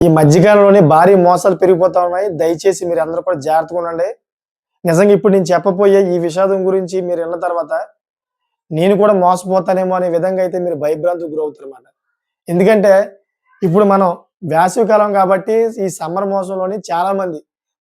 ఈ మధ్యకాలంలోనే భారీ మోసాలు పెరిగిపోతా ఉన్నాయి. దయచేసి మీరందరూ కూడా జాగ్రత్తగా ఉండండి. నిజంగా ఇప్పుడు నేను చెప్పబోయే ఈ విషాదం గురించి మీరు విన్న తర్వాత, నేను కూడా మోసపోతానేమో అనే విధంగా అయితే మీరు భయభ్రాంతికి గురవుతారన్నమాట. ఎందుకంటే, ఇప్పుడు మనం వేసవికాలం కాబట్టి ఈ సమ్మర్ మోసంలోని చాలామంది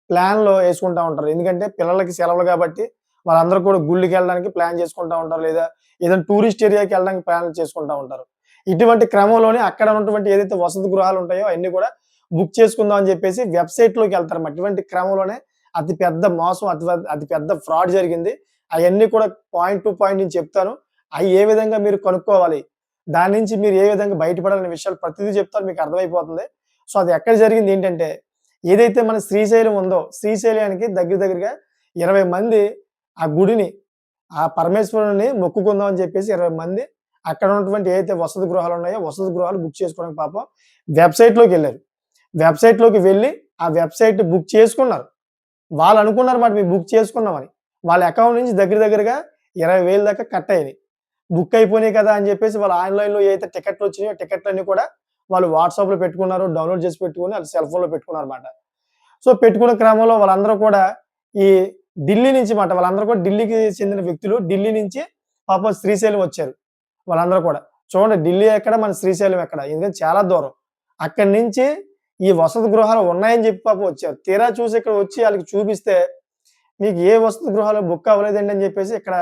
ప్లాన్‌లు యేసుకుంటా ఉంటారు. ఎందుకంటే పిల్లలకి సెలవులు కాబట్టి వాళ్ళందరూ కూడా గుళ్ళకెళ్ళడానికి ప్లాన్ చేసుకుంటా ఉంటారు. లేదా ఏదైనా టూరిస్ట్ ఏరియాకి వెళ్ళడానికి ప్లాన్‌లు చేసుకుంటా ఉంటారు. ఇటువంటి క్రమంలోనే అక్కడ ఉన్నటువంటి ఏదైతే వసతి గృహాలు ఉంటాయో అయన్నీ కూడా బుక్ చేసుకుందాం అని చెప్పేసి వెబ్‌సైట్‌లోకి వెళ్తారన్నమాట. ఇటువంటి క్రమంలోనే అతి పెద్ద మోసం, అతి పెద్ద ఫ్రాడ్ జరిగింది. అయన్నీ కూడా పాయింట్ టు పాయింట్ నేను చెప్తాను. అయి ఏ విధంగా మీరు కనుక్కోవాలి, దాని నుంచి మీరు ఏ విధంగా బయటపడాలనే విషయాలు ప్రతిదీ చెప్తాను, మీకు అర్థమైపోతుంది. సో, అది ఎక్కడ జరిగింది ఏంటంటే, ఏదైతే మన శ్రీశైలం ఉందో, శ్రీశైలానికి దగ్గరగా 20 మంది ఆ గుడిని, ఆ పరమేశ్వరుడిని మొక్కుకుందాం అని చెప్పేసి 20 మంది అక్కడ ఉన్నటువంటి ఏదైతే వసతి గృహాలు ఉన్నాయో, వసతి గృహాలు బుక్ చేసుకోవడానికి పాపం వెబ్‌సైట్‌లోకెళ్లారు. వెబ్‌సైట్‌లోకి వెళ్లి ఆ వెబ్‌సైట్ బుక్ చేసుకున్నారు. వాళ్ళు అనుకున్నారన్నమాట మేము బుక్ చేసుకున్నామని. వాళ్ళ అకౌంట్ నుంచి దగ్గరగా 20,000 దాకా కట్ అయ్యినాయి. బుక్ అయిపోయినాయి కదా అని చెప్పేసి వాళ్ళు ఆన్‌లైన్‌లో ఏదైతే టికెట్లు వచ్చినాయో టికెట్లన్నీ కూడా వాళ్ళు వాట్సాప్‌లో పెట్టుకున్నారు. డౌన్‌లోడ్ చేసి పెట్టుకొని ఆళ్ళ సెల్ ఫోన్‌లో పెట్టుకున్నారన్నమాట. సో, పెట్టుకున్న క్రమంలో వాళ్ళందరూ కూడా ఈ ఢిల్లీ నుంచి మాట, వాళ్ళందరూ కూడా ఢిల్లీకి చెందిన వ్యక్తులు. ఢిల్లీ నుంచి పాపం శ్రీశైలం వచ్చారు వాళ్ళందరూ కూడా. చూడండి, ఢిల్లీ ఎక్కడ, మన శ్రీశైలం ఎక్కడ, ఎందుకంటే చాలా దూరం. అక్కడి నుంచి ఈ వసతి గృహాలు ఉన్నాయని చెప్పి పాపం వచ్చారు. తీరా చూసి ఇక్కడ వచ్చి ఆళ్ళకి చూపిస్తే, మీకు ఏ వసతి గృహాలు బుక్ అవ్వలేదండి అని చెప్పేసి ఇక్కడ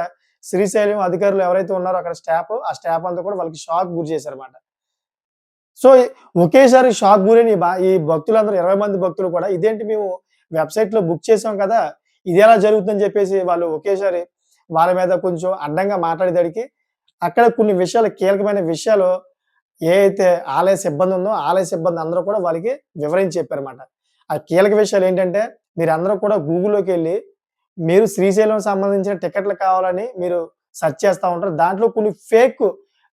శ్రీశైలం అధికారులు ఎవరైతే ఉన్నారో అక్కడ స్టాఫ్, ఆ స్టాఫ్ అంతా కూడా వాళ్ళకి షాక్ గురి చేశారన్నమాట. సో, ఒకేసారి షాక్ గురైన ఈ భక్తులందరూ 20 మంది భక్తులు కూడా ఇదేంటి, మేము వెబ్‌సైట్‌లో బుక్ చేసాం కదా! ఇదెలా జరుగుతుందని చెప్పేసి వాళ్ళు ఒకేసారి వాళ్ళ మీద కొంచెం అడ్డంగా మాట్లాడేదడికి అక్కడ కొన్ని విషయాలు, కీలకమైన విషయాలు ఏదైతే ఆలయ సిబ్బంది ఉందో, ఆలయ సిబ్బంది అందరూ కూడా వాళ్ళకి వివరించి చెప్పారన్నమాట. ఆ కీలక విషయాలేంటంటే, మీరందరూ కూడా గూగుల్‌లోకెళ్ళి మీరు శ్రీశైలం సంబంధించిన టికెట్లు కావాలని మీరు సెర్చ్ చేస్తా ఉంటారు. దాంట్లో కొన్ని ఫేక్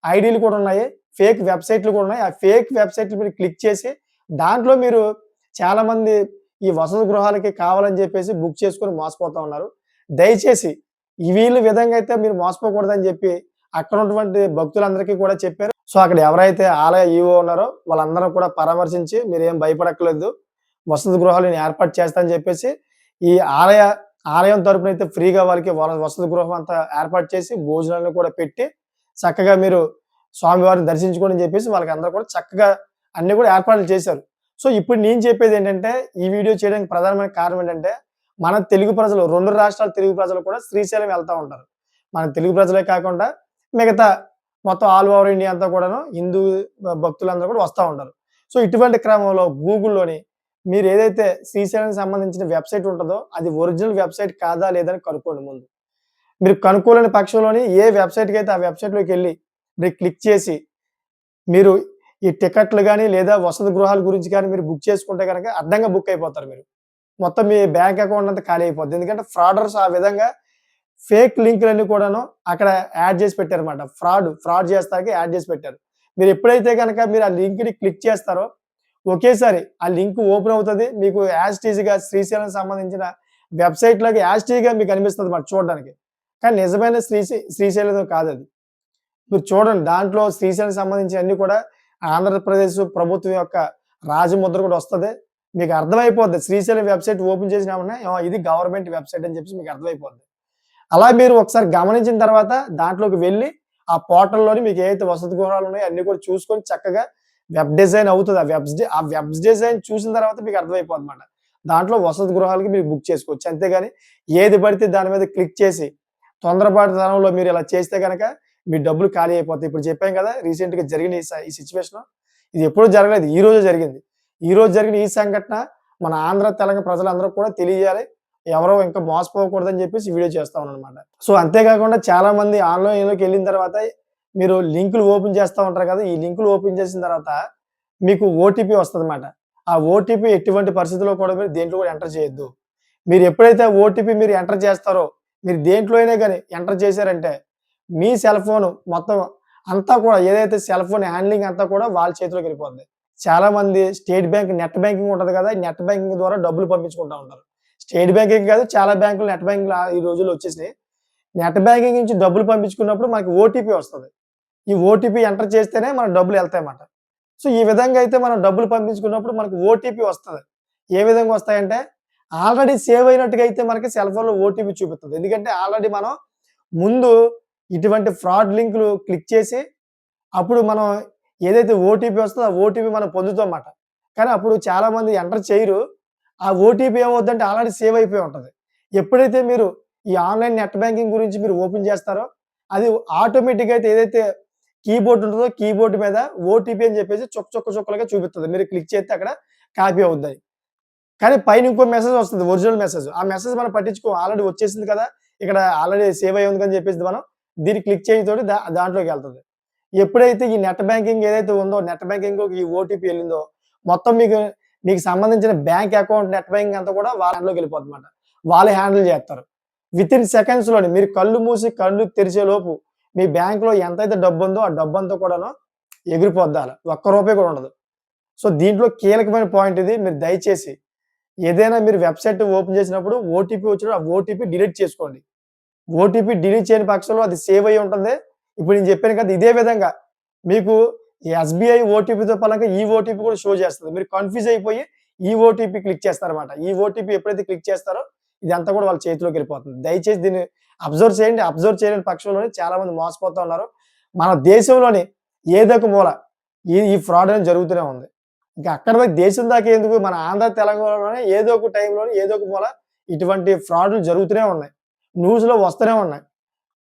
ఐడీలు కూడా ఉన్నాయి. ఫేక్ వెబ్‌సైట్‌లు కూడా ఉన్నాయి. ఆ ఫేక్ వెబ్‌సైట్‌ల మీద క్లిక్ చేసి దాంట్లో మీరు చాలామంది ఈ వసతి గృహాలకి కావాలని చెప్పేసి బుక్ చేసుకొని మోసపోతా ఉన్నారు. దయచేసి ఈ వీళ్ళ విధంగా అయితే మీరు మోసపోకూడదని చెప్పి అక్కడ ఉన్నటువంటి భక్తులందరికీ కూడా చెప్పారు. సో, అక్కడ ఎవరైతే ఆలయ ఈవో ఉన్నారో వాళ్ళందరూ కూడా పరామర్శించి మీరేం భయపడక్కర్లేదు, వసతి గృహాలు నేను ఏర్పాటు చేస్తా అని చెప్పేసి ఈ ఆలయం తరపునైతే ఫ్రీగా వాళ్ళకి వసతి గృహం అంతా ఏర్పాటు చేసి భోజనాలను కూడా పెట్టి చక్కగా మీరు స్వామివారిని దర్శించుకోండి అని చెప్పేసి వాళ్ళకందరూ కూడా చక్కగా అన్నీ కూడా ఏర్పాట్లు చేశారు. సో, ఇప్పుడు నేను చెప్పేదేంటంటే, ఈ వీడియో చేయడానికి ప్రధానమైన కారణం ఏంటంటే, మన తెలుగు ప్రజలు 2 రాష్ట్రాల తెలుగు ప్రజలు కూడా శ్రీశైలం వెళ్తా ఉంటారు. మన తెలుగు ప్రజలే కాకుండా మిగతా మొత్తం ఆల్ ఓవర్ ఇండియా అంతా కూడాను హిందూ భక్తులందరూ కూడా వస్తా ఉంటారు. సో, ఇటువంటి క్రమంలో గూగుల్‌లోని మీరేదైతే శ్రీశైలానికి సంబంధించిన వెబ్‌సైట్ ఉంటదో, అది ఒరిజినల్ వెబ్‌సైట్ కాదా లేదా అని కనుక్కోండి ముందు. మీరు కనుక్కోలేని పక్షంలోని ఏ వెబ్‌సైట్‌కైతే ఆ వెబ్‌సైట్‌లోకెళ్లి మీరు క్లిక్ చేసి, మీరు ఈ టికెట్లు గాని, లేదా వసతి గృహాల గురించి గాని మీరు బుక్ చేసుకుంటే గనక అడ్డంగా బుక్ అయిపోతారు మీరు. మొత్తం మీ బ్యాంక్ అకౌంట్ అంతా ఖాళీ అయిపోద్ది. ఎందుకంటే ఫ్రాడర్స్ ఆ విధంగా ఫేక్ లింకులన్నీ కూడాను అక్కడ యాడ్ చేసి పెట్టారన్నమాట. ఫ్రాడ్ చేస్తానికి యాడ్ చేసి పెట్టారు. మీరు ఎప్పుడైతే గనక మీరు ఆ లింక్‌ని క్లిక్ చేస్తారో, ఒకేసారి ఆ లింక్ ఓపెన్ అవుతది. మీకు యాజ్ టీజ్‌గా శ్రీశైలంకి సంబంధించిన వెబ్‌సైట్‌లాగా యాజ్ టీజ్‌గా మీకు అనిపిస్తదన్నమాట చూడడానికి. కానీ నిజమైన శ్రీశైలం కాదది. మీరు చూడండి, దాంట్లో శ్రీశైలంకి సంబంధించినయన్నీ కూడా ఆంధ్రప్రదేశ్ ప్రభుత్వం యొక్క రాజముద్ర కూడా వస్తది. మీకు అర్థమైపోద్ది. శ్రీశైలం వెబ్‌సైట్ ఓపెన్ చేసిన వెంటనే ఇది గవర్నమెంట్ వెబ్‌సైట్ అని చెప్పేసి మీకు అర్థమైపోద్ది. అలా మీరు ఒకసారి గమనించిన తర్వాత దాంట్లోకి వెళ్లి ఆ పోర్టల్‌లోని మీకు ఏవైతే వసతి గృహాలు ఉన్నాయో అన్నీ కూడా చూసుకొని చక్కగా వెబ్ డిజైన్ అవుతది. ఆ వెబ్ డిజైన్ చూసిన తర్వాత మీకు అర్థమైపోద్దన్నమాట. దాంట్లో వసతి గృహాలకి మీరు బుక్ చేసుకోవచ్చు. అంతేగాని ఏది పడితే దాని మీద క్లిక్ చేసి తొందరపాటుతనంలో మీరు ఇలా చేస్తే గనక మీ డబ్బులు ఖాళీ అయిపోతాయి. ఇప్పుడు చెప్పాం కదా! రీసెంట్‌గా జరిగిన ఈ సిట్యుయేషను. ఇది ఎప్పుడూ జరగలేదు. ఈ రోజే జరిగింది. ఈ రోజు జరిగిన ఈ సంఘటన మన ఆంధ్ర, తెలంగాణ ప్రజలందరూ కూడా తెలియజేయాలి. ఎవరో ఇంకా మోసపోకూడదని చెప్పేసి వీడియో చేస్తా ఉన్నానన్నమాట. సో, అంతేకాకుండా చాలామంది ఆన్‌లైన్‌లోకెళ్ళిన తర్వాత మీరు లింకులు ఓపెన్ చేస్తా ఉంటారు కదా! ఈ లింకులు ఓపెన్ చేసిన తర్వాత మీకు ఓటీపీ వస్తదన్నమాట. ఆ ఓటీపీ ఎటువంటి పరిస్థితిలో కూడా మీరు దేంట్లో కూడా ఎంటర్ చేయొద్దు. మీరు ఎప్పుడైతే ఓటీపీ మీరు ఎంటర్ చేస్తారో, మీరు దేంట్లో అయినా గాని ఎంటర్ చేశారంటే మీ సెల్ ఫోను మొత్తం అంతా కూడా ఏదైతే సెల్ ఫోన్ హ్యాండ్లింగ్ అంతా కూడా వాళ్ళ చేతిలోకెళ్ళిపోద్ది. చాలామంది స్టేట్ బ్యాంక్ నెట్ బ్యాంకింగ్ ఉంటది కదా! ఈ నెట్ బ్యాంకింగ్ ద్వారా డబ్బులు పంపించుకుంటా ఉంటారు. స్టేట్ బ్యాంకింగ్ కాదు, చాలా బ్యాంకులు నెట్ బ్యాంకింగ్ ఈ రోజుల్లో వచ్చేసినాయి. నెట్ బ్యాంకింగ్ నుంచి డబ్బులు పంపించుకున్నప్పుడు మనకి ఓటీపీ వస్తది. ఈ ఓటీపీ ఎంటర్ చేస్తేనే మన డబ్బులు ఎళ్తాయన్నమాట. సో, ఈ విధంగా అయితే మనం డబ్బులు పంపించుకున్నప్పుడు మనకు ఓటీపీ వస్తది. ఏ విధంగా వస్తాయంటే, ఆల్రెడీ సేవ్ అయినట్టుగా అయితే మనకి సెల్ ఫోన్‌లో ఓటీపీ చూపిత్తది. ఎందుకంటే, ఆల్రెడీ మనం ముందు ఇటువంటి ఫ్రాడ్ లింకులు క్లిక్ చేసి, అప్పుడు మనం ఏదైతే ఓటీపీ వస్తదో, ఆ ఓటీపీ మనం పొందుతాం మాట. కానీ అప్పుడు చాలామంది ఎంటర్ చేయరు. ఆ ఓటీపీ ఏమవుద్దంటే ఆల్రెడీ సేవ్ అయిపోయి ఉంటది. ఎప్పుడైతే మీరు ఈ ఆన్‌లైన్ నెట్ బ్యాంకింగ్ గురించి మీరు ఓపెన్ చేస్తారో, అది ఆటోమేటిక్‌గా అయితే ఏదైతే కీబోర్డ్ ఉంటదో, కీబోర్డ్ మీద ఓటీపీ అని చెప్పేసి చుక్కలుగా చూపిత్తది. మీరు క్లిక్ చేస్తే అక్కడ కాపీ అవుద్దని. కానీ పైన ఇంకో మెసేజ్ వస్తది. Original message. ఆ మెసేజ్ మనం పట్టించుకోం. ఆల్రెడీ వచ్చేసింది కదా! ఇక్కడ ఆల్రెడీ సేవ్ అయ్యి ఉంది అని చెప్పేసి మనం దీన్ని క్లిక్ చేయతోటి దాంట్లోకెళ్తది. ఎప్పుడైతే ఈ నెట్ బ్యాంకింగ్ ఏదైతే ఉందో, నెట్ బ్యాంకింగ్‌లోకి ఈ ఓటీపీ ఎళ్ళిందో, మొత్తం మీకు సంబంధించిన బ్యాంక్ అకౌంట్ నెట్ బ్యాంకింగ్ అంతా కూడా వాళ్ళ హ్యాండ్‌లోకెళ్ళిపోద్దన్నమాట. వాళ్ళే హ్యాండిల్ చేస్తారు. వితిన్ సెకండ్స్‌లోనే మీరు కళ్ళు మూసి, కళ్ళు తెరిచేలోపు మీ బ్యాంక్‌లో ఎంతైతే డబ్బుందో, ఆ డబ్బంతా కూడాను ఎగిరిపోద్దాల. ఒక్క రూపాయి కూడా ఉండదు. సో, దీంట్లో కీలకమైన పాయింట్ ఇది. మీరు దయచేసి ఏదైనా మీరు వెబ్‌సైట్ ఓపెన్ చేసినప్పుడు ఓటీపీ వచ్చినప్పుడు ఆ ఓటీపీ డిలీట్ చేసుకోండి. ఓటీపీ డిలీట్ చేయని పక్షంలో అది సేవ్ అయ్యి ఉంటుంది. ఇప్పుడు నేను చెప్పాను కదా! ఇదే విధంగా మీకు ఈ ఎస్‌బీఐ ఓటీపీతో పాలంగా ఈ ఓటీపీ కూడా షో చేస్తది. మీరు కన్‌ఫ్యూజ్ అయిపోయి ఈ ఓటీపీ క్లిక్ చేస్తారన్నమాట. ఈ ఓటీపీ ఎప్పుడైతే క్లిక్ చేస్తారో ఇదంతా కూడా వాళ్ళ చేతిలోకెళ్ళిపోతుంది. దయచేసి దీన్ని అబ్జర్వ్ చేయండి. అబ్జర్వ్ చేయలేని పక్షంలోనే చాలామంది మోసపోతా ఉన్నారు. మన దేశంలోని ఏదో ఒక మూల ఈ ఫ్రాడ్ అనేది జరుగుతూనే ఉంది. ఇంకా అక్కడి దాకా దేశం దాకా ఎందుకు మన ఆంధ్ర, తెలంగాణలోనే ఏదో ఒక టైంలోనే ఏదో ఒక మూల ఇటువంటి ఫ్రాడ్‌లు జరుగుతూనే ఉన్నాయి. న్యూస్‌లో వస్తూనే ఉన్నాయి.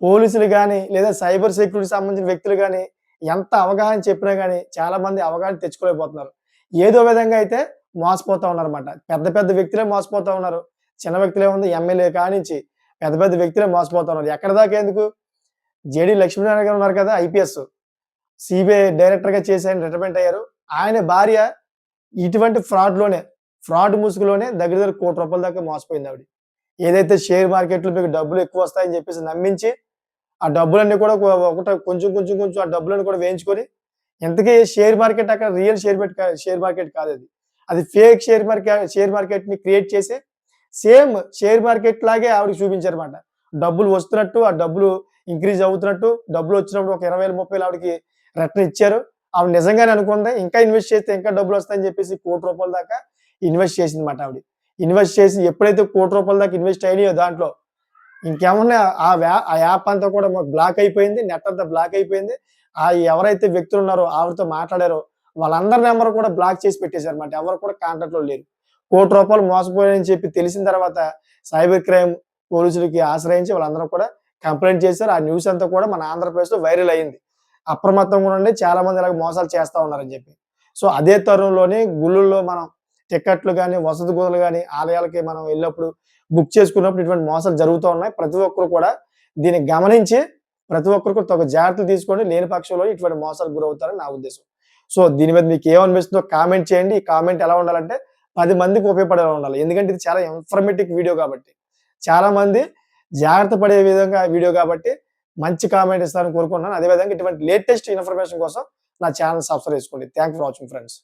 పోలీసులు గాని, లేదా సైబర్ సెక్యూరిటీకి సంబంధించిన వ్యక్తులు గాని, ఎంత అవగాహన చెప్పినా గాని చాలామంది అవగాహన తెచ్చుకోలేకపోతున్నారు. ఏదో విధంగా అయితే మోసపోతా ఉన్నారన్నమాట. పెద్ద పెద్ద వ్యక్తులే మోసపోతా ఉన్నారు. చిన్న వ్యక్తులేముంది ఎమ్మెల్యే కానించి పెద్ద పెద్ద వ్యక్తులే మోసపోతా ఉన్నారు. ఎక్కడి దాకా ఎందుకు జేడీ లక్ష్మీనారాయణ గారు ఉన్నారు కదా! ఐపీఎస్. సీబీఐ డైరెక్టర్‌గా చేసి ఆయన రిటైర్మెంట్ అయ్యారు. ఆయన భార్య ఇటువంటి ఫ్రాడ్ ముసుగులోనే దగ్గర దగ్గర రూ. 1,00,00,000 దాకా మోసపోయిందావిడ. ఏదైతే షేర్ మార్కెట్‌లో మీకు డబ్బులు ఎక్కువొస్తాయని చెప్పేసి నమ్మించి, ఆ డబ్బులన్నీ కూడా కొంచెం ఆ డబ్బులన్నీ కూడా వేయించుకొని, ఇంతకీ షేర్ మార్కెట్ అక్కడ రియల్ షేర్ మార్కెట్ కాదది. అది ఫేక్ షేర్ మార్కెట్‌ని క్రియేట్ చేసి, సేమ్ షేర్ మార్కెట్ లాగే ఆవిడకి చూపించారన్నమాట. డబ్బులు వస్తున్నట్టు, ఆ డబ్బులు ఇంక్రీజ్ అవుతున్నట్టు, డబ్బులొచ్చినప్పుడు ఒక 20,000, 30,000 ఆవిడకి రిటర్న్ ఇచ్చారు. ఆవిడ నిజంగానే అనుకుంది. ఇంకా ఇన్వెస్ట్ చేస్తే ఇంకా డబ్బులొస్తాయని చెప్పేసి రూ. 1,00,00,000 దాకా ఇన్వెస్ట్ చేసిందన్నమాట ఆవిడ. ఇన్వెస్ట్ చేసి ఎప్పుడైతే రూ. 1,00,00,000 దాకా ఇన్వెస్ట్ అయినాయో దాంట్లో, ఇంకేమన్నా ఆ యాప్ అంతా కూడా బ్లాక్ అయిపోయింది. నెట్ అంతా బ్లాక్ అయిపోయింది. ఎవరైతే వ్యక్తులున్నారో ఆవిడతో మాట్లాడారో వాళ్ళందరి నంబర్ కూడా బ్లాక్ చేసి పెట్టేసారన్నమాట. ఎవరు కూడా కాంటాక్ట్‌లో లేరు. రూ. 1,00,00,000 మోసపోయారని చెప్పి తెలిసిన తర్వాత సైబర్ క్రైమ్ పోలీసులకి ఆశ్రయించి వాళ్ళందరూ కూడా కంప్లెయింట్ చేశారు. ఆ న్యూస్ అంతా కూడా మన ఆంధ్రప్రదేశ్‌లో వైరల్ అయింది. అప్రమత్తంగా ఉండండి. చాలామంది ఇలాగ మోసాలు చేస్తా ఉన్నారని చెప్పి. సో, అదే తరుణంలోనే గుళ్ళల్లో మనం టికెట్లు గాని, వసతి గదులు గాని, ఆలయాలకి మనం ఎళ్ళినప్పుడు బుక్ చేసుకున్నప్పుడు ఇటువంటి మోసాలు జరుగుతూ ఉన్నాయి. ప్రతి ఒక్కరు కూడా దీన్ని గమనించి ప్రతి ఒక్కరు కూడా తగు జాగ్రత్తలు తీసుకోండి. లేని పక్షంలో ఇటువంటి మోసాలకు గురవుతారని నా ఉద్దేశం. సో, దీని మీద మీకేమనిపిస్తుందో కామెంట్ చేయండి. ఈ కామెంట్ ఎలా ఉండాలంటే 10 మందికి ఉపయోగపడేలా ఉండాలి. ఎందుకంటే ఇది చాలా ఇన్ఫర్మేటివ్ వీడియో కాబట్టి. చాలామంది జాగ్రత్త పడే విధంగా వీడియో కాబట్టి మంచి కామెంట్ ఇస్తారని కోరుకుంటున్నాను. అదేవిధంగా ఇటువంటి లేటెస్ట్ ఇన్ఫర్మేషన్ కోసం నా ఛానెల్ సబ్స్క్రైబ్ చేసుకోండి. Thank you for watching friends.